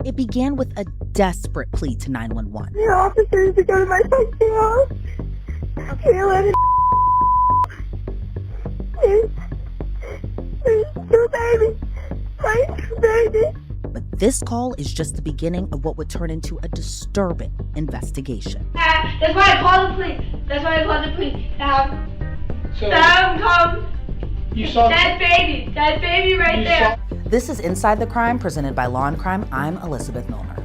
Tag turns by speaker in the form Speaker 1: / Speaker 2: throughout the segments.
Speaker 1: It began with a desperate plea to 911.
Speaker 2: The officers to go to my fucking house. Kyleah there's two babies. My baby.
Speaker 1: But this call is just the beginning of what would turn into a disturbing investigation.
Speaker 3: That's why I called the police. Come.
Speaker 4: You saw
Speaker 3: that baby right there.
Speaker 1: This is Inside the Crime, presented by Law&Crime. I'm Elizabeth Millner.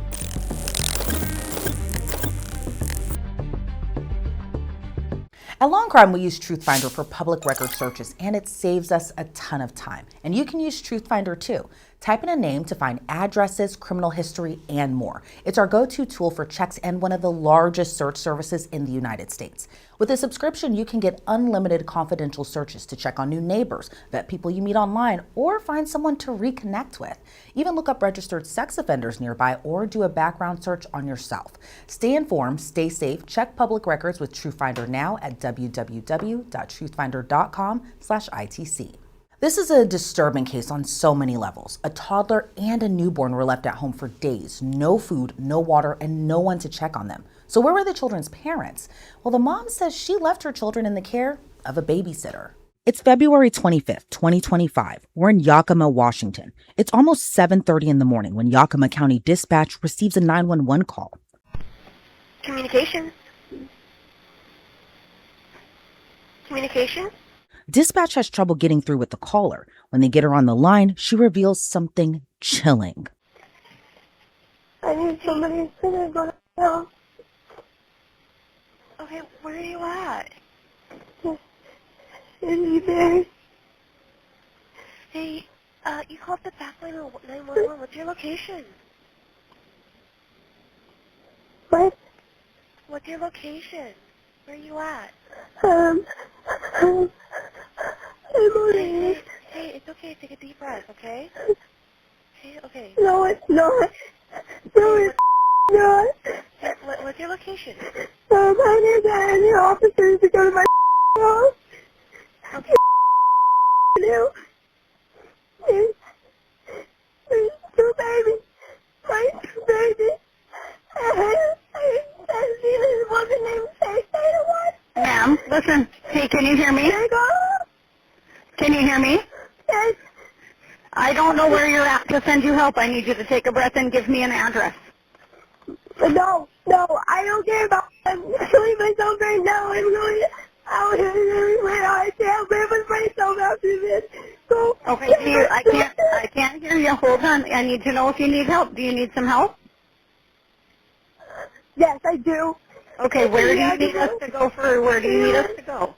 Speaker 1: At Law&Crime, we use TruthFinder for public record searches, and it saves us a ton of time. And you can use TruthFinder too. Type in a name to find addresses, criminal history, and more. It's our go-to tool for checks and one of the largest search services in the United States. With a subscription, you can get unlimited confidential searches to check on new neighbors, vet people you meet online, or find someone to reconnect with. Even look up registered sex offenders nearby or do a background search on yourself. Stay informed, stay safe, check public records with TruthFinder now at www.truthfinder.com/ITC. This is a disturbing case on so many levels. A toddler and a newborn were left at home for days. No food, no water, and no one to check on them. So where were the children's parents? Well, the mom says she left her children in the care of a babysitter. It's February 25th, 2025. We're in Yakima, Washington. It's almost 7:30 in the morning when Yakima County Dispatch receives a 911 call.
Speaker 2: Communication.
Speaker 1: Dispatch has trouble getting through with the caller. When they get her on the line, she reveals something chilling.
Speaker 2: I need somebody to go to the house.
Speaker 5: Okay, where are you at?
Speaker 2: Is there?
Speaker 5: Hey, you called the back line of 911. What's your location?
Speaker 2: What?
Speaker 5: What's your location? Where are you at?
Speaker 2: I'm on it.
Speaker 5: Hey, it's okay. Take a deep breath, okay? Okay.
Speaker 2: No, it's not. No, it's not.
Speaker 5: Hey, what's your location?
Speaker 2: I need the officers to go to my house.
Speaker 5: Okay.
Speaker 2: There's two babies. My babies. This woman named Ciccarone.
Speaker 6: Ma'am, listen. Hey, can you hear me? Can you hear me?
Speaker 2: Yes.
Speaker 6: I don't know where you're at to send you help. I need you to take a breath and give me an address.
Speaker 2: No, I don't care about. I'm killing myself right now. I'm going out where I can't live with myself after this. So,
Speaker 6: Okay, I can't hear you. Hold on. I need to know if you need help. Do you need some help?
Speaker 2: yes, I do.
Speaker 6: Okay, where do you need us to go for? Where do you need us to go?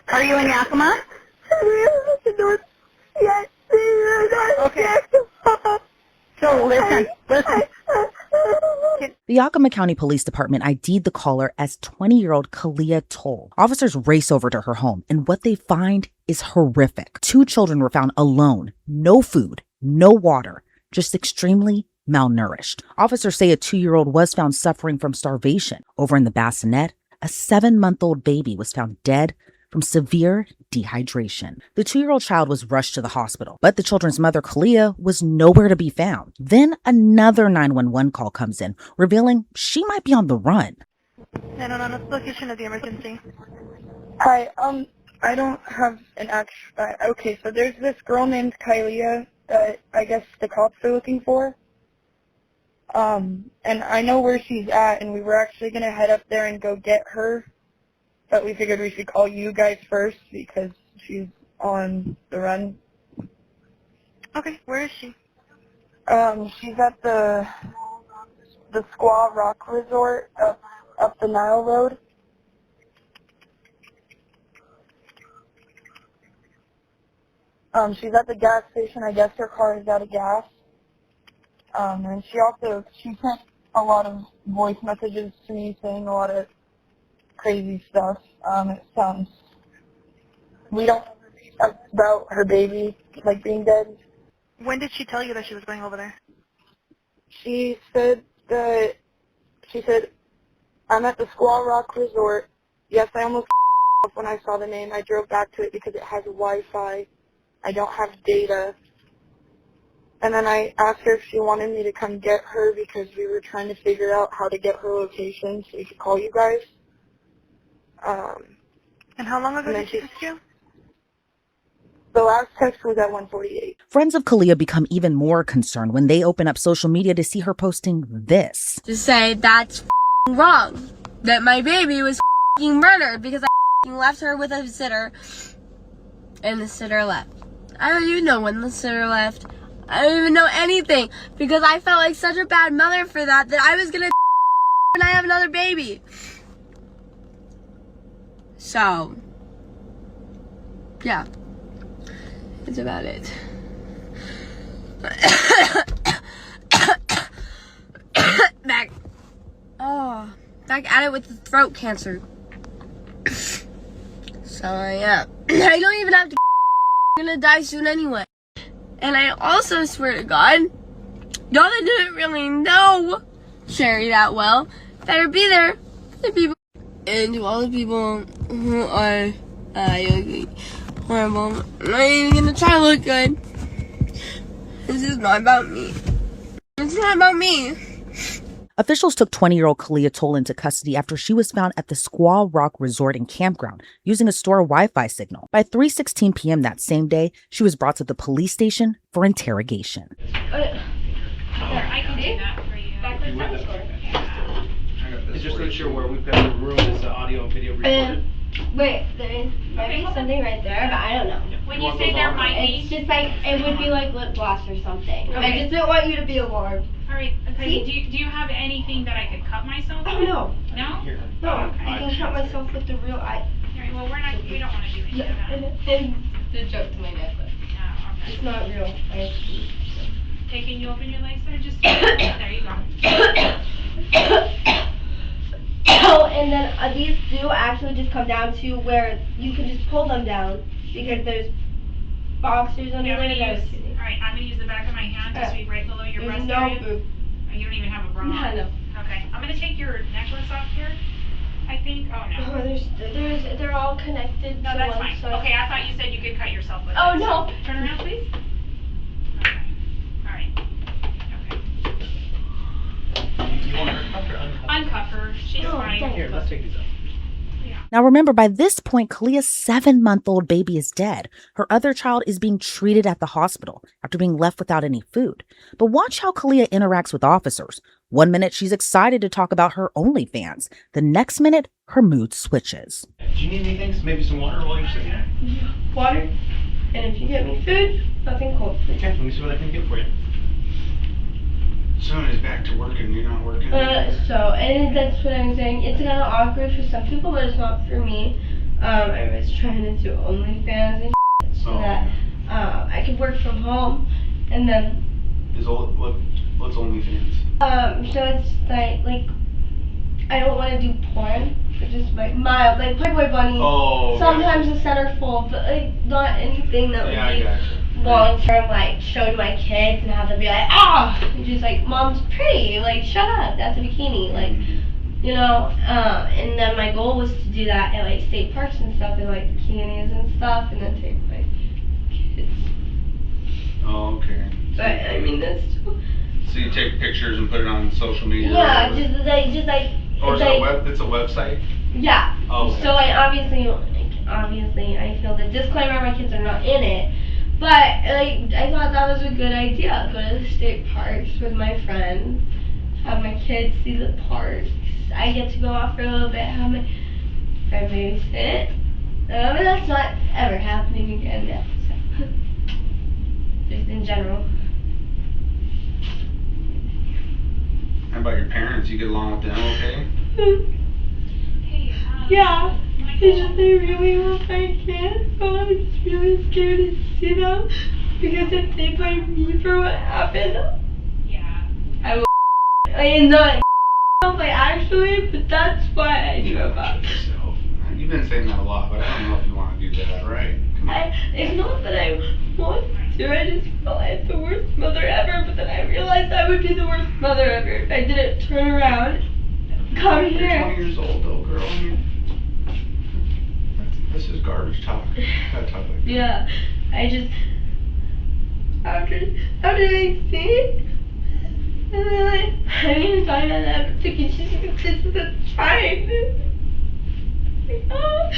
Speaker 6: Are you in Yakima?
Speaker 2: Yes.
Speaker 6: Okay. So listen.
Speaker 1: The Yakima County Police Department ID'd the caller as 20-year-old Kyleah Tolle. Officers race over to her home, and what they find is horrific. Two children were found alone, no food, no water, just extremely malnourished. Officers say a 2-year-old was found suffering from starvation. Over in the bassinet, a 7-month-old baby was found dead from severe dehydration. The 2-year-old child was rushed to the hospital, but the children's mother, Kyleah, was nowhere to be found. Then another 911 call comes in, revealing she might be on the run.
Speaker 5: 911, what's the location of the emergency?
Speaker 7: Hi, I don't have an actual, okay, so there's this girl named Kyleah that I guess the cops are looking for. And I know where she's at, and we were actually going to head up there and go get her, but we figured we should call you guys first because she's on the run.
Speaker 5: Okay, where is she?
Speaker 7: She's at the Squaw Rock Resort up the Nile Road. She's at the gas station. I guess her car is out of gas. And she sent a lot of voice messages to me saying a lot of crazy stuff. We don't know about her baby, like, being dead.
Speaker 5: When did she tell you that she was going over there?
Speaker 7: She said, I'm at the Squaw Rock Resort. Yes, I almost when I saw the name. I drove back to it because it has Wi-Fi. I don't have data. And then I asked her if she wanted me to come get her because we were trying to figure out how to get her location so we could call you guys.
Speaker 5: And how long ago did she text you?
Speaker 7: The last text was at 1:48.
Speaker 1: Friends of Kyleah become even more concerned when they open up social media to see her posting this.
Speaker 3: To say that's wrong. That my baby was murdered because I left her with a sitter and the sitter left. I don't even know when the sitter left. I don't even know anything because I felt like such a bad mother for that I was gonna when I have another baby. So, yeah, that's about it. Back at it with the throat cancer. So yeah, I don't even have to. I'm gonna die soon anyway. And I also swear to God, y'all that didn't really know Sherry that well better be there for the people. And to all the people who are horrible, I'm not even gonna try to look good. This is not about me. It's not about me.
Speaker 1: Officials took 20-year-old Kyleah Tolle into custody after she was found at the Squaw Rock Resort and Campground using a store Wi-Fi signal. By 3:16 p.m. that same day, she was brought to the police station for interrogation.
Speaker 3: I can do that for you. Backwards down the store.
Speaker 4: It's just to make sure where we've got the room is audio and video recorded.
Speaker 3: Wait, there might be something right there, but I don't know.
Speaker 8: When you say there might be,
Speaker 3: It's just like, it would be like lip gloss or something.
Speaker 8: Okay.
Speaker 3: I just didn't want you to be alarmed.
Speaker 8: alright, okay, do you have anything that I could cut myself
Speaker 3: Oh,
Speaker 8: with?
Speaker 3: no.
Speaker 8: No?
Speaker 4: Here.
Speaker 3: No,
Speaker 8: Okay.
Speaker 3: I can cut myself with the real eye.
Speaker 8: Alright, well we don't want to do any of that.
Speaker 3: And the joke to my necklace.
Speaker 8: Oh, okay.
Speaker 3: It's not real.
Speaker 8: Okay, can you open your legs there? Just, there you go.
Speaker 3: Oh, and then these do actually just come down to where you can just pull them down because there's boxers under there.
Speaker 8: Alright, I'm going to use the back of my hand to sweep right below your breast
Speaker 3: no
Speaker 8: area.
Speaker 3: boob.
Speaker 8: Oh, you don't even have a bra on.
Speaker 3: No.
Speaker 8: Okay, I'm going to take your necklace off here. I think, oh no.
Speaker 3: Oh, they're all connected.
Speaker 8: No,
Speaker 3: to
Speaker 8: that's
Speaker 3: one
Speaker 8: fine.
Speaker 3: side.
Speaker 8: Okay, I thought you said you could cut yourself with
Speaker 3: Oh,
Speaker 8: it.
Speaker 3: no.
Speaker 8: So, turn around, please. Okay. Alright. Okay.
Speaker 4: You want her cuffed or uncuffed?
Speaker 8: Uncuff her. She's fine.
Speaker 3: don't.
Speaker 4: Here, let's take these off.
Speaker 1: Now remember, by this point, Kyleah's 7-month-old baby is dead. Her other child is being treated at the hospital after being left without any food. But watch how Kyleah interacts with officers. One minute, she's excited to talk about her OnlyFans. The next minute, her mood switches.
Speaker 4: Do you need anything? Maybe some water while you're sitting there?
Speaker 3: Water. And if you get me food, nothing cold.
Speaker 4: Okay, let me see what I can get for you. Someone is back to work and you're not working.
Speaker 3: And that's what I'm saying. It's kind of awkward for some people, but it's not for me. I was trying to do OnlyFans and so that I could work from home, and then
Speaker 4: What's OnlyFans?
Speaker 3: so it's like I don't want to do porn, but just like mild, like Playboy Bunny.
Speaker 4: Oh.
Speaker 3: Sometimes a centerfold, but like not anything that would
Speaker 4: I
Speaker 3: be
Speaker 4: gotcha.
Speaker 3: long term, like showing my kids and have them be like, and just like, mom's pretty, like shut up, that's a bikini, like, you know. And then my goal was to do that at like state parks and stuff, and like bikinis and stuff, and then take my kids.
Speaker 4: Oh, okay.
Speaker 3: But I mean, that's still,
Speaker 4: So you take pictures and put it on social media?
Speaker 3: yeah,
Speaker 4: or
Speaker 3: just like.
Speaker 4: Or is
Speaker 3: it's
Speaker 4: it
Speaker 3: like,
Speaker 4: it's a website?
Speaker 3: Yeah.
Speaker 4: Oh, okay.
Speaker 3: So obviously, I feel the disclaimer, my kids are not in it. But like, I thought that was a good idea. Go to the state parks with my friends, have my kids see the parks. I get to go out for a little bit, have my friend babysit. But that's not ever happening again. Yeah, so. Just in general.
Speaker 4: How about your parents? You get along with them okay?
Speaker 8: Hey,
Speaker 3: Yeah.
Speaker 8: Michael.
Speaker 3: It's just they really want my kids, so I'm just really scared to see them. Because if they blame me for what happened,
Speaker 8: Yeah.
Speaker 3: I will. I mean, not like actually, but that's why I knew about it.
Speaker 4: So, you've been saying that a lot, but I don't know if you want to do that, right? Come on.
Speaker 3: It's not that I want to, I just feel like the worst mother ever, but then I realized I would be the worst mother ever if I didn't turn around, come
Speaker 4: You're
Speaker 3: here.
Speaker 4: 20 years old though, girl.
Speaker 9: This is garbage talk. Gotta talk like that.
Speaker 3: Yeah, I just after they see it, and then like I'm even talking about that because she's the child. Like, oh,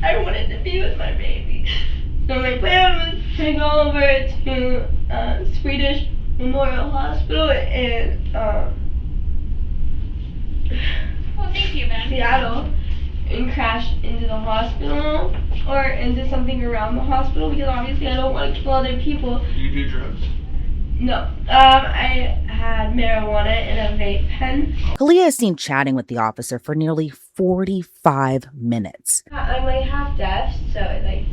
Speaker 3: I wanted to be with my baby. So my plan was to go over to Swedish Memorial Hospital in
Speaker 8: Well, thank you, man.
Speaker 3: Seattle and crash into the hospital or into something around the hospital because obviously I don't want to kill other people.
Speaker 9: Do you do drugs?
Speaker 3: No. I had marijuana in a vape pen.
Speaker 1: Kyleah is seen chatting with the officer for nearly 45 minutes.
Speaker 3: I'm like half deaf, so it like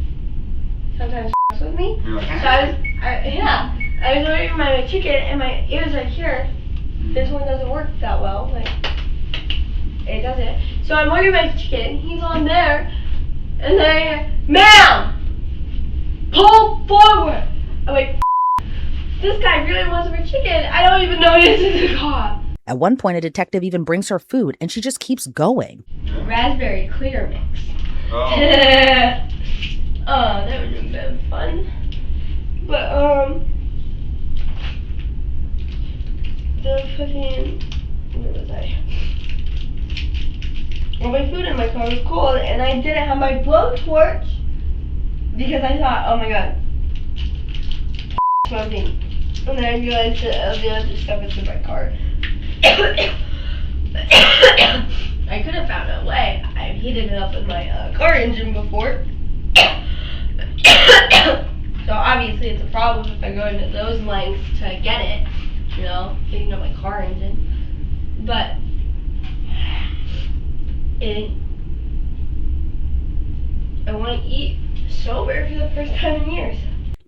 Speaker 3: sometimes with me.
Speaker 9: You're like,
Speaker 3: So I was ordering my ticket and my ears right here. This one doesn't work that well. Like it doesn't. So I'm ordering my ticket and he's on there and then I hear, "Ma'am! Pull forward!" I'm like, this guy really wants my chicken. I don't even know this is a cop.
Speaker 1: At one point, a detective even brings her food, and she just keeps going.
Speaker 3: Raspberry clear mix.
Speaker 9: Oh.
Speaker 3: Oh, that would have been fun. But, the fucking, where was I? Well, my food in my car was cold, and I didn't have my blowtorch because I thought, oh my god, smoking. And then I realized that the other stuff is in my car. I could have found a way. I've heated it up with my car engine before. So obviously it's a problem if I go into those lengths to get it, you know, heating up my car engine. But I want to eat sober for the first time in years.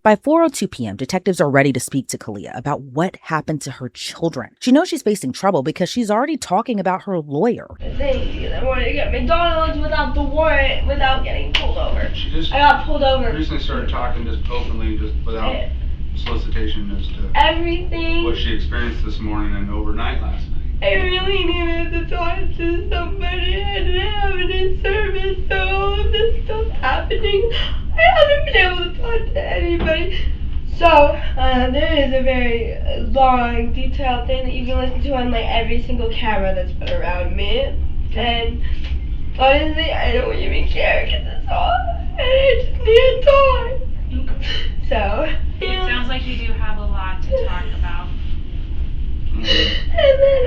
Speaker 1: By 4:02 p.m., detectives are ready to speak to Kyleah about what happened to her children. She knows she's facing trouble because she's already talking about her lawyer.
Speaker 3: I wanted to get McDonald's without the warrant, without getting pulled over. I got pulled over.
Speaker 9: Recently started talking just openly, just without solicitation as to
Speaker 3: everything.
Speaker 9: What she experienced this morning and overnight last night.
Speaker 3: I really needed to talk to somebody. I didn't have any service, so all of this stuff happening, I haven't been able to talk to anybody. So, there is a very long, detailed thing that you can listen to on like every single camera that's been around me. And honestly, I don't even care because it's all, and I just need to talk. So,
Speaker 8: It sounds like you do have a lot to talk about.
Speaker 3: And then,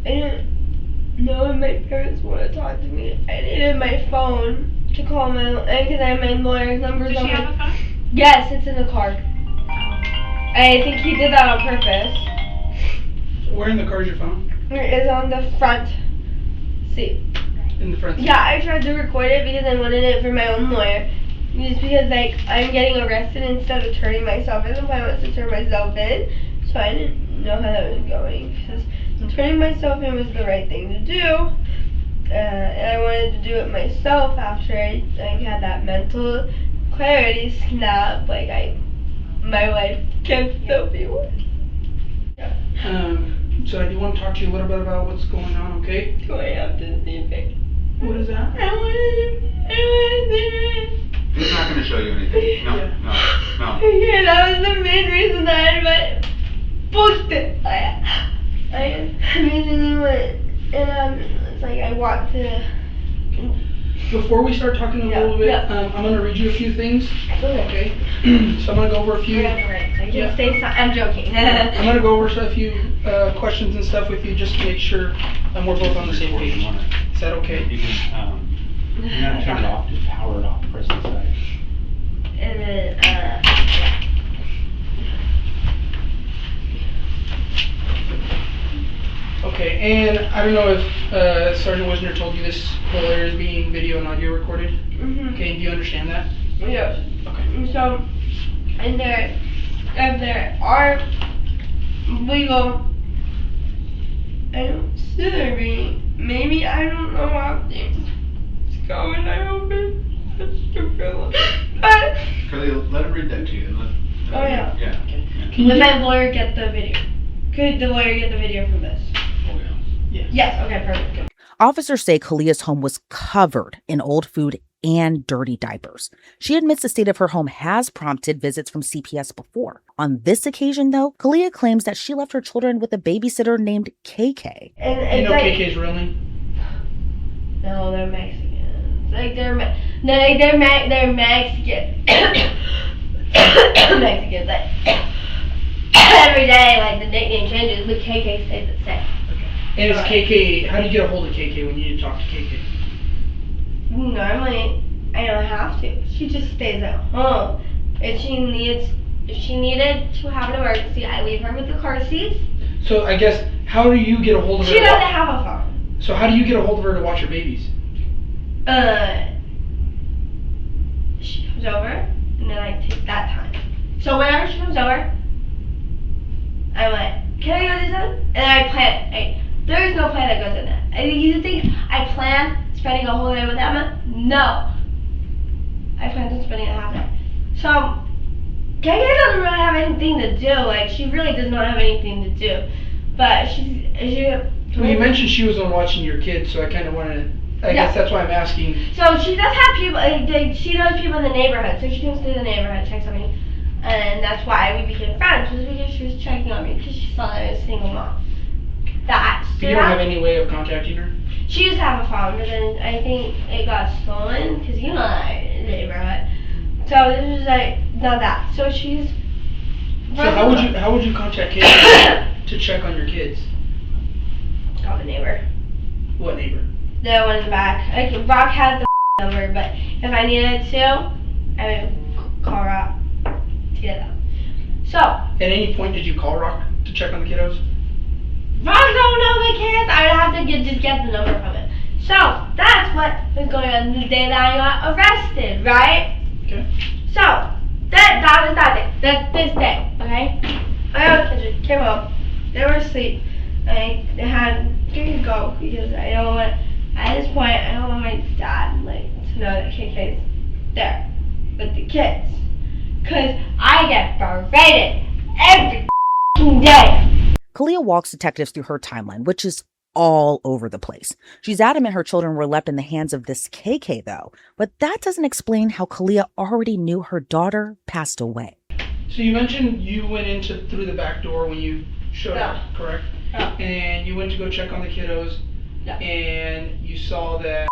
Speaker 3: I didn't know if my parents want to talk to me. I needed my phone to call my, because I have my lawyer's number.
Speaker 8: Does she have a phone?
Speaker 3: Yes, it's in the car.
Speaker 8: Oh.
Speaker 3: I think he did that on purpose.
Speaker 4: Where in the car is your phone?
Speaker 3: It's on the front seat.
Speaker 4: In the front seat?
Speaker 3: Yeah, I tried to record it because I wanted it for my own lawyer. Just because, like, I'm getting arrested instead of turning myself in. If I want to turn myself in, so I didn't know how that was going. Because turning myself in was the right thing to do. And I wanted to do it myself after I had that mental clarity snap. Like, my life can still be worse. Yeah.
Speaker 4: So I do want to talk to you a little bit about what's going on, okay?
Speaker 3: Do I have to see it?
Speaker 4: What is that?
Speaker 3: I want to see it.
Speaker 9: He's not going to show you anything. No, no.
Speaker 3: Yeah, that was the main reason that I had bullshit. I recently went and it's like I want to.
Speaker 4: Before we start talking a little bit, I'm going to read you a few things. Okay. So I'm going to go over a few.
Speaker 3: I can say something. I'm joking.
Speaker 4: I'm going to go over a few questions and stuff with you just to make sure we're both on the same page. Is that okay?
Speaker 10: You can, you're not turn it off, just power it off, press the side.
Speaker 3: And then,
Speaker 4: Okay, and I don't know if Sergeant Wisner told you this whole area is being video and audio recorded. Okay, do you understand that?
Speaker 3: Yeah.
Speaker 4: Okay.
Speaker 3: So, and if there are legal, I don't see there being, maybe I don't know how things go, and I hope it's stupid. But
Speaker 9: Kyleah, let him read that to you. And
Speaker 3: oh yeah.
Speaker 9: Yeah.
Speaker 3: Let my lawyer get the video. Could the lawyer get the video from this?
Speaker 9: Oh, yeah.
Speaker 4: Yes.
Speaker 3: Yes, okay, perfect. Good.
Speaker 1: Officers say Kyleah's home was covered in old food and dirty diapers. She admits the state of her home has prompted visits from CPS before. On this occasion, though, Kyleah claims that she left her children with a babysitter named KK.
Speaker 3: And
Speaker 4: You know
Speaker 3: like,
Speaker 4: KK's real name?
Speaker 3: No, they're Mexicans. Like they're Mexican. Mexicans. Like every day, like the nickname changes, but KK stays the same.
Speaker 4: And is KK, how do you get a hold of KK when you need to talk to KK?
Speaker 3: Normally, I don't have to. She just stays at home. If she needed to have an emergency, I leave her with the car seats.
Speaker 4: So I guess, how do you get a hold of her?
Speaker 3: She doesn't have a phone.
Speaker 4: So how do you get a hold of her to watch your babies?
Speaker 3: She comes over, and then I take that time. So whenever she comes over, I'm like, can I go do something? And I plan it. There is no plan that goes in that. You think I plan spending a whole day with Emma? No. I plan on spending a half day. So, KK doesn't really have anything to do. Like, she really does not have anything to do. But
Speaker 4: Well, you mentioned she was on watching your kids, so I kind of wanted to, I guess that's why I'm asking.
Speaker 3: So she does have people, she knows people in the neighborhood, so she comes to the neighborhood, checks on me. And that's why we became friends, was because she was checking on me, because she saw that I was a single mom.
Speaker 4: You don't have any way of contacting her?
Speaker 3: She used to have a phone, but then I think it got stolen, because you know that neighborhood. So this was like, not that. So she's...
Speaker 4: So how would you contact KK to check on your kids?
Speaker 3: Call the neighbor.
Speaker 4: What neighbor?
Speaker 3: The one in the back. Like, Rock has the number, but if I needed to, I would call Rock to get them. So...
Speaker 4: At any point did you call Rock to check on the kiddos?
Speaker 3: Rock don't know the kids. I would have to just get the number from it. So that's what was going on the day that I got arrested, right?
Speaker 4: Okay.
Speaker 3: So that was that day. That's this day, okay? My own kids came home. They were asleep. I had to go because I don't want. At this point, I don't want my dad to know that KK's there with the kids, cause I get berated every day.
Speaker 1: Kyleah walks detectives through her timeline, which is all over the place. She's adamant her children were left in the hands of this KK, though, but that doesn't explain how Kyleah already knew her daughter passed away.
Speaker 4: So you mentioned you went through the back door when you showed up, correct?
Speaker 3: Yeah.
Speaker 4: And you went to go check on the kiddos, and you saw that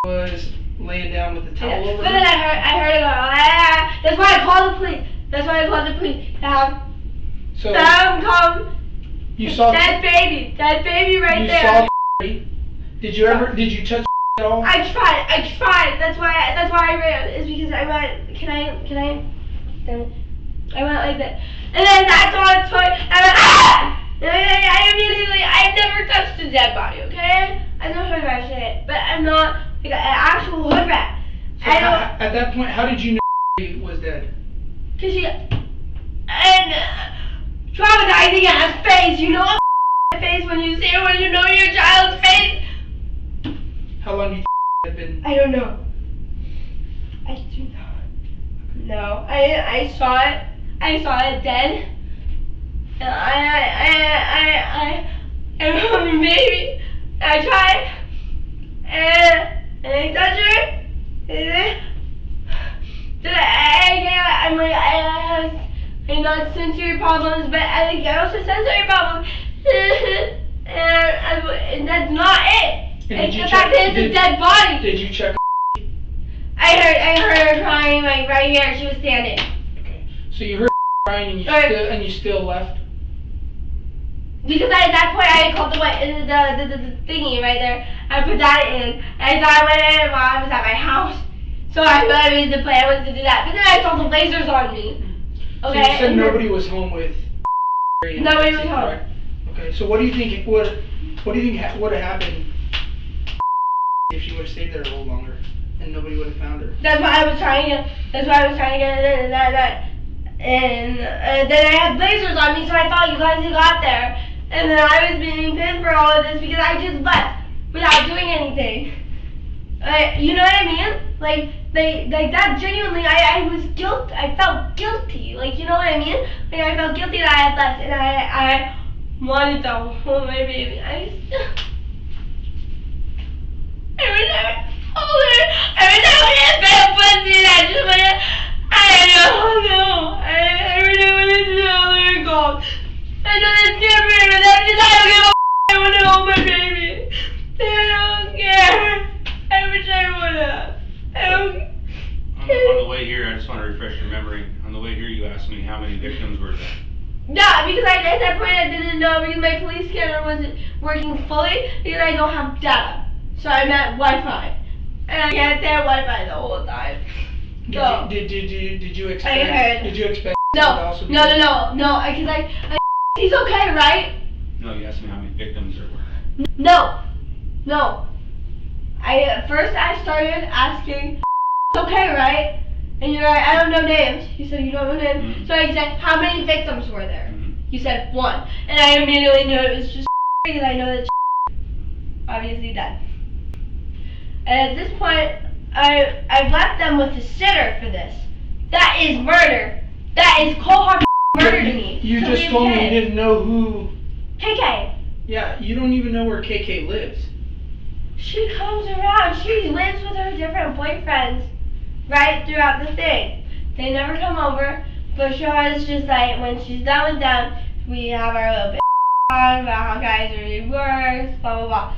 Speaker 4: was laying down with the towel over
Speaker 3: But then I heard it go, ah! That's why I called the police. That's why I called the police.
Speaker 4: So
Speaker 3: come.
Speaker 4: You saw
Speaker 3: that baby right there.
Speaker 4: You saw Did you touch at all?
Speaker 3: I tried. That's why I ran. Is because I went. Can I? I went like that, and then I saw a toy. I went ah! And I immediately. I've never touched a dead body. Okay, I'm not hood rat shit, but I'm not like an actual hood rat.
Speaker 4: So at that point, how did you know he was dead?
Speaker 3: Cause traumatizing ass face, you know face when you know your child's face.
Speaker 4: How long do you have been?
Speaker 3: I don't know. I do not know. I saw it. I saw it dead. And I'm a baby. I tried. And I touched her. I'm like, I have not sensory problems, but I think I also sensory problems. and that's not it. It's the fact that it's a dead body.
Speaker 4: Did you check?
Speaker 3: I heard her crying like right here. She was standing.
Speaker 4: Okay. So you heard her crying and you still left?
Speaker 3: Because at that point I called the thingy right there. I put that in. And I went in while I was at my house. So I made the plan was to do that. But then I saw the lasers on me. Okay.
Speaker 4: So you said nobody was home with.
Speaker 3: Nobody was home.
Speaker 4: Okay. So what do you think would have happened if she would have stayed there a little longer and nobody would have found her?
Speaker 3: That's why I was trying to get that. And then I had lasers on me, so I thought you guys had got there. And then I was being pinned for all of this because I just left without doing anything. You know what I mean? Like that genuinely, I was guilt. I felt guilty. Like, you know what I mean? Like, I felt guilty that I had left, and wanted to hold my baby. Every time I hold her, every time I get bad pussy, I just want to, I don't know. Every time I just hold her cold. I know that's different, but that's just I don't give a I want to hold my baby. I don't care. I wish I would have. I don't
Speaker 10: On the way here, I just want to refresh your memory. On the way here, you asked me how many victims were there.
Speaker 3: Yeah, because at that point I didn't know because my police scanner wasn't working fully because I don't have data. So I meant Wi-Fi. And I can't say Wi-Fi the whole time. So,
Speaker 4: Did you
Speaker 3: I
Speaker 4: expect?
Speaker 3: heard.
Speaker 4: Did you expect?
Speaker 3: No, because I he's okay, right?
Speaker 10: No, you asked me how many victims there were.
Speaker 3: No. First I started asking, okay, right? And you're like, I don't know names. You said you don't know names.
Speaker 10: Mm-hmm.
Speaker 3: So I said, how many victims were there?
Speaker 10: Mm-hmm.
Speaker 3: You said 1. And I immediately knew it was just because I know that obviously dead. And at this point, I left them with a sitter for this. That is murder. That is cold-hearted murder to me.
Speaker 4: You just told me you didn't know who.
Speaker 3: KK.
Speaker 4: Yeah, you don't even know where KK lives.
Speaker 3: She comes around. She lives with her different boyfriends right throughout the thing. They never come over, but she always just like, when she's done with them, we have our little bit talk about how guys really works, blah, blah, blah.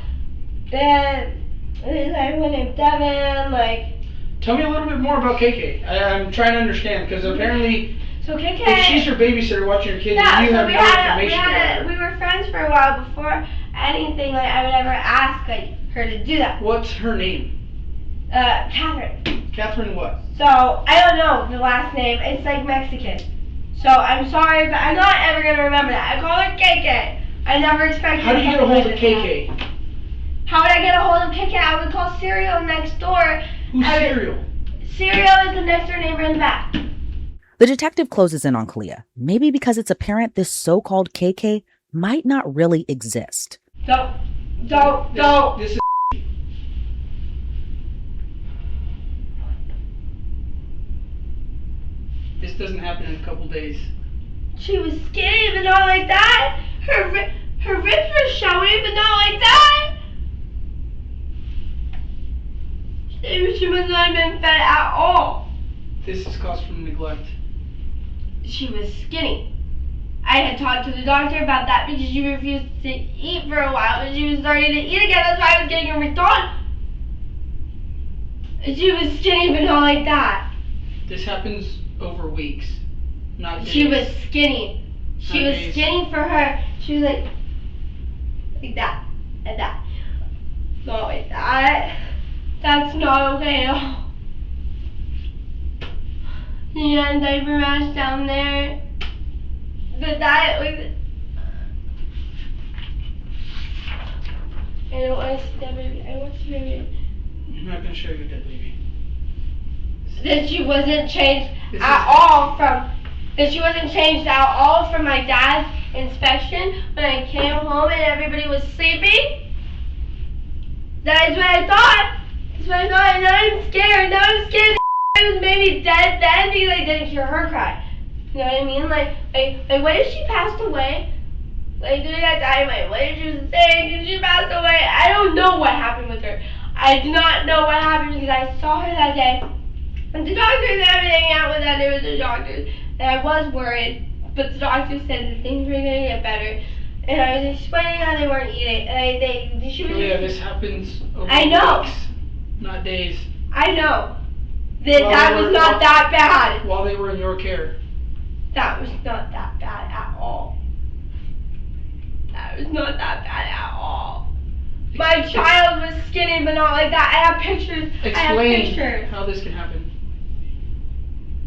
Speaker 3: Then there's like one named Devin, like.
Speaker 4: Tell me a little bit more about KK. I'm trying to understand, because apparently,
Speaker 3: So KK.
Speaker 4: if she's your babysitter watching your kids,
Speaker 3: Yeah,
Speaker 4: and you
Speaker 3: so
Speaker 4: have no information about her.
Speaker 3: we were friends for a while before anything, like I would ever ask like her to do that.
Speaker 4: What's her name?
Speaker 3: Catherine.
Speaker 4: Catherine what?
Speaker 3: So, I don't know the last name. It's like Mexican. So, I'm sorry, but I'm not ever going to remember that. I call her KK. I never expected
Speaker 4: How do you get a hold of
Speaker 3: something like
Speaker 4: KK?
Speaker 3: this. How would I get a hold of KK? I would call Serial next door.
Speaker 4: Who's Serial?
Speaker 3: Serial is the next door neighbor in the back.
Speaker 1: The detective closes in on Kyleah, maybe because it's apparent this so-called KK might not really exist.
Speaker 3: Don't.
Speaker 4: This is This doesn't happen in a couple days.
Speaker 3: She was skinny, but not like that. Her ribs were showing, but not like that. She must not have been fed at all.
Speaker 4: This is caused from neglect.
Speaker 3: She was skinny. I had talked to the doctor about that because she refused to eat for a while, but she was starting to eat again. That's why I was getting her McDonald's. She was skinny, but not like that.
Speaker 4: This happens over weeks, not days.
Speaker 3: She was skinny. She was
Speaker 4: days.
Speaker 3: skinny for her. She was like that, and that. Not like that. That's not okay at all. She had a diaper rash down there. But that was. I don't want to see that baby. I want to see my baby.
Speaker 4: I'm not going to show you a dead baby.
Speaker 3: That she wasn't changed at all from. That she wasn't changed at all from my dad's inspection when I came home and everybody was sleeping. That is what I thought. That's what I thought. And now I'm scared. Now I'm scared that I was maybe dead then because I didn't hear her cry. You know what I mean? Like what if she passed away? Like during that time, like what if she was sick and she passed away? I don't know what happened with her. I do not know what happened because I saw her that day. And the doctors and everything out with that, there was the doctors. And I was worried, but the doctor said that things were gonna get better. And I was explaining how they weren't eating, and she was.
Speaker 4: Yeah, this happens over weeks, not days.
Speaker 3: I know. That was not that bad.
Speaker 4: While they were in your care.
Speaker 3: That was not that bad at all. That was not that bad at all. My child was skinny, but not like that. I have pictures.
Speaker 4: Explain how this can happen.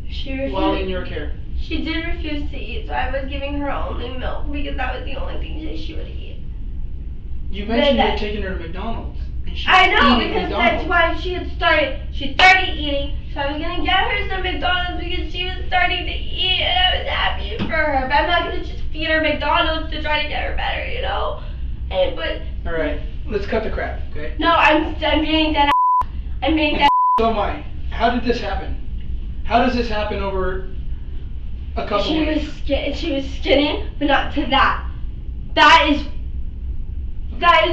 Speaker 3: She refused.
Speaker 4: While in your care.
Speaker 3: She did refuse to eat, so I was giving her only milk because that was the only thing that she would eat.
Speaker 4: You mentioned you had taken her to McDonald's. And she
Speaker 3: I know,
Speaker 4: was
Speaker 3: because
Speaker 4: McDonald's.
Speaker 3: that's why she started eating, so I was going to get her some McDonald's because she was starting to eat, and I was happy for her, but I'm not going to just feed her McDonald's to try to get her better, you know?
Speaker 4: Alright, let's cut the crap, okay?
Speaker 3: No, I'm being dead. I'm being dead.
Speaker 4: So am I. How did this happen? How does this happen over a couple weeks?
Speaker 3: She was skinny, but not to that. That is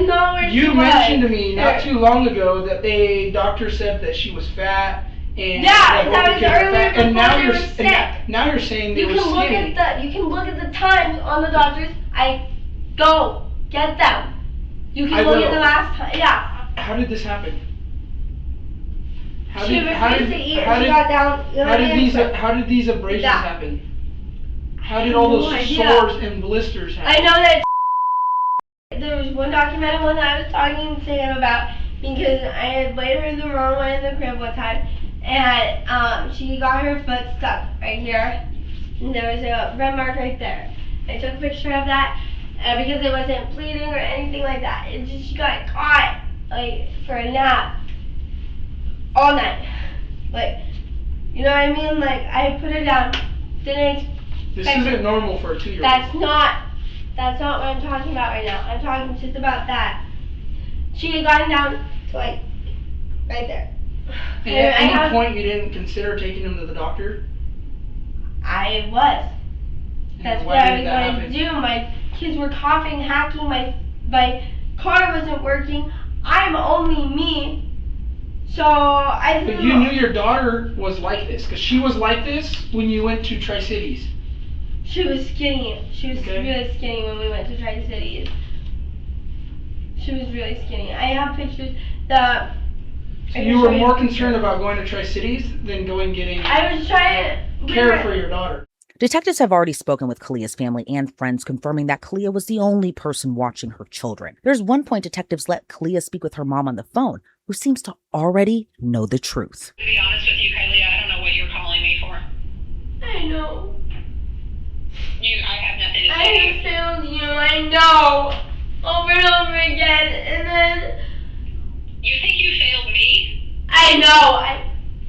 Speaker 3: not where she was.
Speaker 4: You mentioned to me not too long ago that a doctor said that she was fat. And
Speaker 3: yeah, that was earlier before
Speaker 4: now
Speaker 3: they
Speaker 4: you're
Speaker 3: were sick.
Speaker 4: Now you're saying they were
Speaker 3: You
Speaker 4: skinny.
Speaker 3: can look at the times on the doctors. Go get them. You can look at the last time. Yeah.
Speaker 4: How did this happen?
Speaker 3: She refused to eat and she got down.
Speaker 4: How did these abrasions happen? How did all those sores and blisters happen?
Speaker 3: I know that there was one documented one that I was talking to him about because I had laid her the wrong way in the crib one time, and she got her foot stuck right here, and there was a red mark right there. I took a picture of that, because it wasn't bleeding or anything like that. It just, she got caught like for a nap all night, like, you know what I mean? Like, I put her down, didn't.
Speaker 4: This isn't normal for a 2-year-old.
Speaker 3: That's not what I'm talking about right now. I'm talking just about that. She had gotten down to like right there.
Speaker 4: And at any point you didn't consider taking him to the doctor?
Speaker 3: I was. That's what I was going to do. My kids were coughing, hacking, my car wasn't working. I'm only me. So I
Speaker 4: But you knew your daughter was like this, because she was like this when you went to Tri-Cities.
Speaker 3: She was skinny. She was really skinny when we went to Tri-Cities. She was really skinny. I have pictures.
Speaker 4: So you were more concerned about going to Tri-Cities than getting
Speaker 3: I was trying to
Speaker 4: care for your daughter.
Speaker 1: Detectives have already spoken with Kyleah's family and friends, confirming that Kyleah was the only person watching her children. There's one point detectives let Kyleah speak with her mom on the phone, who seems to already know the truth.
Speaker 11: To be honest with you, Kyleah, I don't know what you're calling me for.
Speaker 3: I know.
Speaker 11: I have nothing to say.
Speaker 3: I have failed you, I know. Over and over again, and then...
Speaker 11: You think you failed me?
Speaker 3: I know.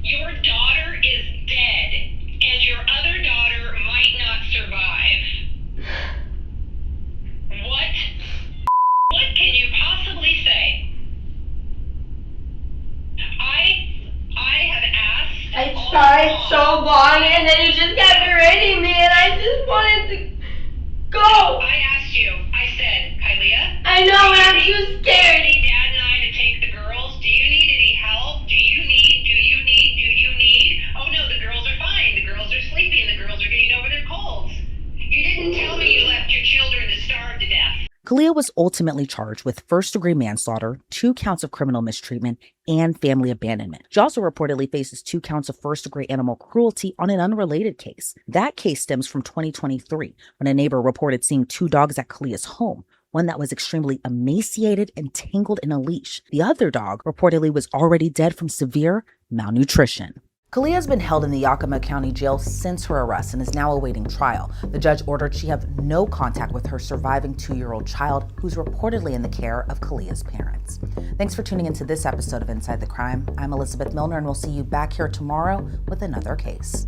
Speaker 11: Your daughter is dead, and your other daughter might not survive. What can you possibly say? I have asked...
Speaker 3: I tried so long, and then you just kept berating me, and I just wanted to go.
Speaker 11: I asked you. I said, Kyleah...
Speaker 3: I know, and I'm too scared.
Speaker 11: Do you need Dad and I to take the girls? Do you need any help? Do you need? Oh no, the girls are fine. The girls are sleeping. The girls are getting over their colds. You didn't tell me you left your children to starve to death.
Speaker 1: Kyleah was ultimately charged with first-degree manslaughter, 2 counts of criminal mistreatment, and family abandonment. She also reportedly faces 2 counts of first-degree animal cruelty on an unrelated case. That case stems from 2023, when a neighbor reported seeing 2 dogs at Kyleah's home, one that was extremely emaciated and tangled in a leash. The other dog reportedly was already dead from severe malnutrition. Kyleah has been held in the Yakima County Jail since her arrest and is now awaiting trial. The judge ordered she have no contact with her surviving 2-year-old child, who's reportedly in the care of Kyleah's parents. Thanks for tuning into this episode of Inside the Crime. I'm Elizabeth Millner, and we'll see you back here tomorrow with another case.